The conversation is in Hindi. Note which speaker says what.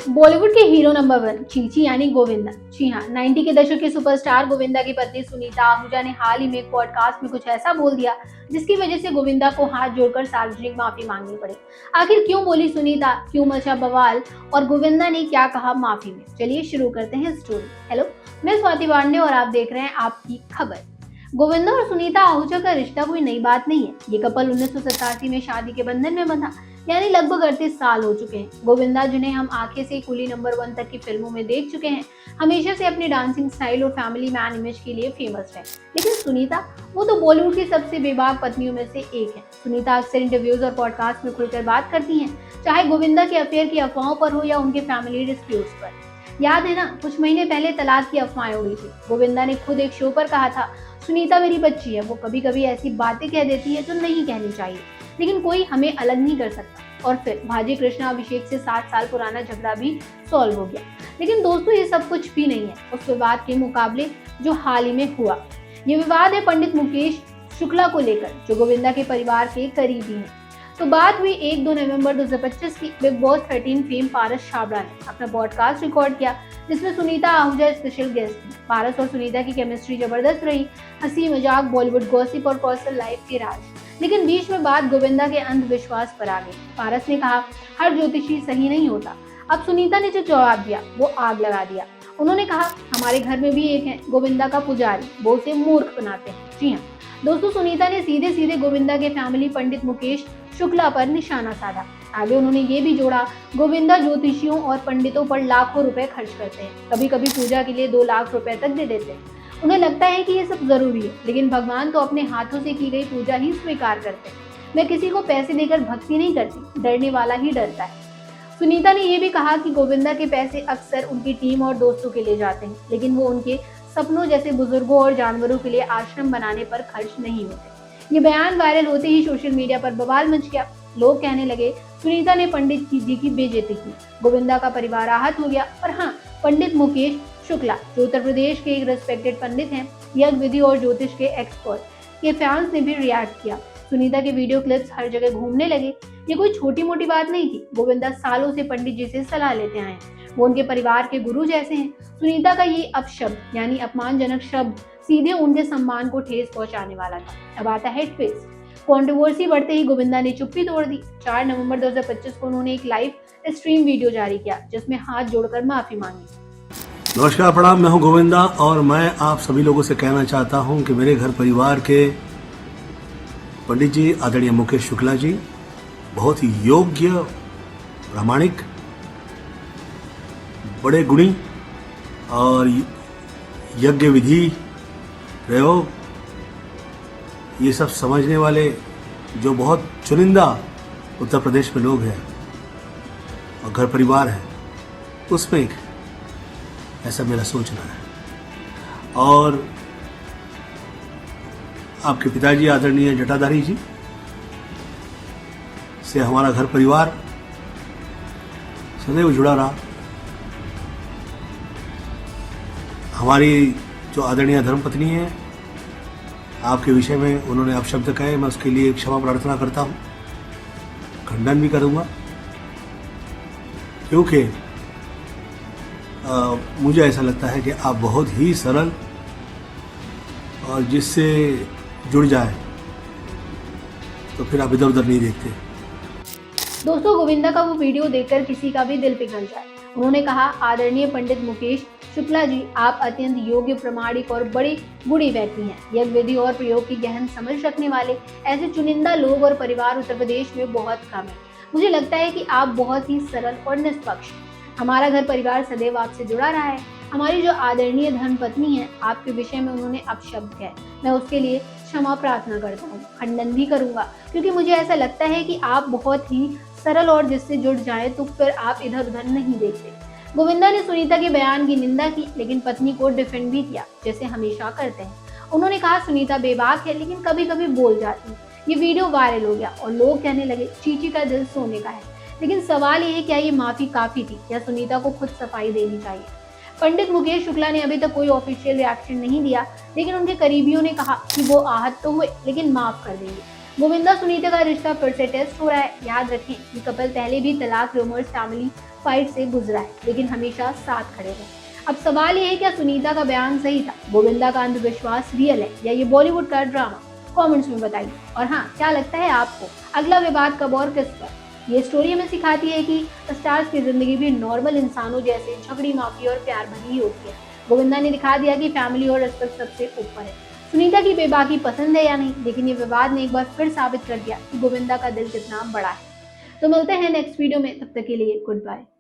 Speaker 1: बॉलीवुड के हीरो नंबर वन चीची यानी गोविंदा। जी हाँ, 90 के दशक के सुपरस्टार गोविंदा की पत्नी सुनीता आहूजा ने हाल ही में एक पॉडकास्ट में कुछ ऐसा बोल दिया जिसकी वजह से गोविंदा को हाथ जोड़कर सार्वजनिक माफी मांगनी पड़ी। आखिर क्यों बोली सुनीता, क्यों मचा बवाल और गोविंदा ने क्या कहा माफी में? चलिए शुरू करते हैं स्टोरी। हेलो, मैं स्वाति पांडे और आप देख रहे हैं आपकी खबर। गोविंदा और सुनीता आहूजा का रिश्ता कोई नई बात नहीं है। ये कपल 1987 में शादी के बंधन में बंधा, यानी लगभग 38 साल हो चुके हैं। गोविंदा, जिन्हें हम आंखें से कुली नंबर 1 तक की फिल्मों में देख चुके हैं, हमेशा से अपनी डांसिंग स्टाइल और फैमिली मैन इमेज के लिए फेमस है। लेकिन सुनीता, वो तो बॉलीवुड की सबसे बेबाक पत्नियों में से एक है। सुनीता अक्सर इंटरव्यूज और पॉडकास्ट में खुलकर बात करती हैं, चाहे गोविंदा के अफेयर की अफवाहों पर हो या उनके फैमिली डिस्प्यूट्स पर। याद है ना, कुछ महीने पहले तलाक की अफवाहें उड़ी थी। गोविंदा ने खुद एक शो पर कहा था, सुनीता मेरी बच्ची है, वो कभी कभी ऐसी बातें कह देती है जो नहीं कहनी चाहिए, लेकिन कोई हमें अलग नहीं कर सकता। और फिर भाजी कृष्णा अभिषेक से 7 साल पुराना झगड़ा भी सॉल्व हो गया। लेकिन दोस्तों, ये सब कुछ भी नहीं है उस विवाद के मुकाबले जो हाल ही में हुआ। ये विवाद है पंडित मुकेश शुक्ला को लेकर, जो गोविंदा के परिवार के करीबी हैं। तो बात हुई 1-2 नवंबर 2025 की। Big boss 13 fame Paras Chhabra ने अपना पॉडकास्ट रिकॉर्ड किया, जिसमें सुनीता आहूजा स्पेशल गेस्ट थी। पारस और सुनीता की केमिस्ट्री जबरदस्त रही, हंसी मजाक, बॉलीवुड गॉसिप और पर्सनल लाइफ के राज। लेकिन बीच में बात गोविंदा के अंधविश्वास पर आ गई। पारस ने कहा, हर ज्योतिषी सही नहीं होता। अब सुनीता ने जो जवाब दिया वो आग लगा दिया। उन्होंने कहा, हमारे घर में भी एक है गोविंदा का पुजारी, वो उसे मूर्ख बनाते हैं। जी हाँ दोस्तों, सुनीता ने सीधे सीधे गोविंदा के फैमिली पंडित मुकेश शुक्ला पर निशाना साधा। आगे उन्होंने ये भी जोड़ा, गोविंदा ज्योतिषियों और पंडितों पर लाखों रुपए खर्च करते हैं, कभी कभी पूजा के लिए 2 लाख रुपए तक दे देते हैं। उन्हें लगता है कि ये सब जरूरी है, लेकिन भगवान तो अपने हाथों से की गई पूजा ही स्वीकार करते हैं। मैं किसी को पैसे देकर भक्ति नहीं करती, डरने वाला ही डरता है। सुनीता ने यह भी कहा कि गोविंदा के पैसे अक्सर उनकी टीम और दोस्तों के लिए जाते हैं, लेकिन वो उनके सपनों जैसे बुजुर्गों और जानवरों के लिए आश्रम बनाने पर खर्च नहीं होते। ये बयान वायरल होते ही सोशल मीडिया पर बवाल मच गया। लोग कहने लगे, सुनीता ने पंडित जी की बेइज्जती की, गोविंदा का परिवार आहत हो गया। और हाँ, पंडित मुकेश शुक्ला, जो उत्तर प्रदेश के एक रेस्पेक्टेड पंडित हैं, यज्ञ विधि और ज्योतिष के एक्सपर्ट, के फैंस ने भी रिएक्ट किया। सुनीता के वीडियो क्लिप्स हर जगह घूमने लगे। ये कोई छोटी मोटी बात नहीं थी। गोविंदा सालों से पंडित जी से सलाह लेते आए हैं, वो उनके परिवार के गुरु जैसे हैं। सुनीता का ये अपशब्द यानी अपमानजनक शब्द सीधे उनके सम्मान को ठेस पहुंचाने वाला था। अब आता है ट्विस्ट। कंट्रोवर्सी बढ़ते ही गोविंदा ने चुप्पी तोड़ दी। 4 नवंबर 2025 को उन्होंने एक लाइव स्ट्रीम वीडियो जारी किया, जिसमें हाथ जोड़कर माफी मांगी।
Speaker 2: नमस्कार, प्रणाम। मैं हूं गोविंदा और मैं आप सभी लोगों से कहना चाहता हूं कि मेरे घर परिवार के पंडित जी आदरणीय मुकेश शुक्ला जी बहुत ही योग्य, प्रामाणिक, बड़े गुणी और यज्ञ विधि प्रयोग ये सब समझने वाले जो बहुत चुनिंदा उत्तर प्रदेश में लोग हैं और घर परिवार है, उसमें एक ऐसा मेरा सोचना है। और आपके पिताजी आदरणीय जटाधारी जी से हमारा घर परिवार सदैव जुड़ा रहा। हमारी जो आदरणीय धर्मपत्नी है, आपके विषय में उन्होंने अपशब्द कहे, मैं उसके लिए क्षमा प्रार्थना करता हूं, खंडन भी करूंगा, क्योंकि मुझे ऐसा लगता है कि आप बहुत ही सरल और जिससे जुड़ जाए तो फिर आप इधर उधर नहीं देखते।
Speaker 1: दोस्तों, गोविंदा का वो वीडियो देखकर किसी का भी दिल पिघल जाए। उन्होंने कहा, आदरणीय पंडित मुकेश शुक्ला जी, आप अत्यंत योग्य, प्रामाणिक और बड़े गुणी व्यक्ति हैं। यज्ञ विधि और प्रयोग की गहन समझ रखने वाले ऐसे चुनिंदा लोग और परिवार उत्तर प्रदेश में बहुत कम है। मुझे लगता है कि आप बहुत ही सरल और निष्पक्ष हैं। हमारा घर परिवार सदैव आपसे जुड़ा रहा है। हमारी जो आदरणीय धर्मपत्नी है, आपके विषय में उन्होंने अपशब्द कहे, मैं उसके लिए क्षमा प्रार्थना करता हूँ, खंडन भी करूंगा, क्योंकि मुझे ऐसा लगता है कि आप बहुत ही सरल और जिससे जुड़ जाए तो फिर आप इधर उधर नहीं देखते। गोविंदा ने सुनीता के बयान की निंदा की, लेकिन पत्नी को डिफेंड भी किया, जैसे हमेशा करते हैं। उन्होंने कहा, सुनीता बेबाक है, लेकिन कभी कभी बोल जाती है। ये वीडियो वायरल हो गया और लोग कहने लगे, चीची का दिल सोने का है। लेकिन सवाल ये है, क्या ये माफी काफी थी या सुनीता को खुद सफाई देनी चाहिए? पंडित मुकेश शुक्ला ने अभी तक कोई ऑफिशियल रिएक्शन नहीं दिया, लेकिन उनके करीबियों ने कहा कि वो आहत तो हुए, लेकिन माफ कर देंगे। गोविंदा सुनीता का रिश्ता फिर से टेस्ट हो रहा है। याद रखें कि कपल पहले भी तलाक रूमर्स, फैमिली फाइट से गुजरा है, लेकिन हमेशा साथ खड़े रहे। अब सवाल ये है, क्या सुनीता का बयान सही था? गोविंदा का अंधविश्वास रियल है या ये बॉलीवुड का ड्रामा? कमेंट्स में बताइए। और हाँ, क्या लगता है आपको, अगला विवाद कब और किस पर? ये स्टोरी हमें सिखाती है कि स्टार्स की जिंदगी भी नॉर्मल इंसानों जैसे झगड़ी, माफी और प्यार भरी ही होती है। गोविंदा ने दिखा दिया कि फैमिली और रिस्पेक्ट सबसे ऊपर है। सुनीता की बेबाकी पसंद है या नहीं, लेकिन ये विवाद ने एक बार फिर साबित कर दिया कि गोविंदा का दिल कितना बड़ा है। तो मिलते हैं नेक्स्ट वीडियो में, तब तक के लिए गुड बाय।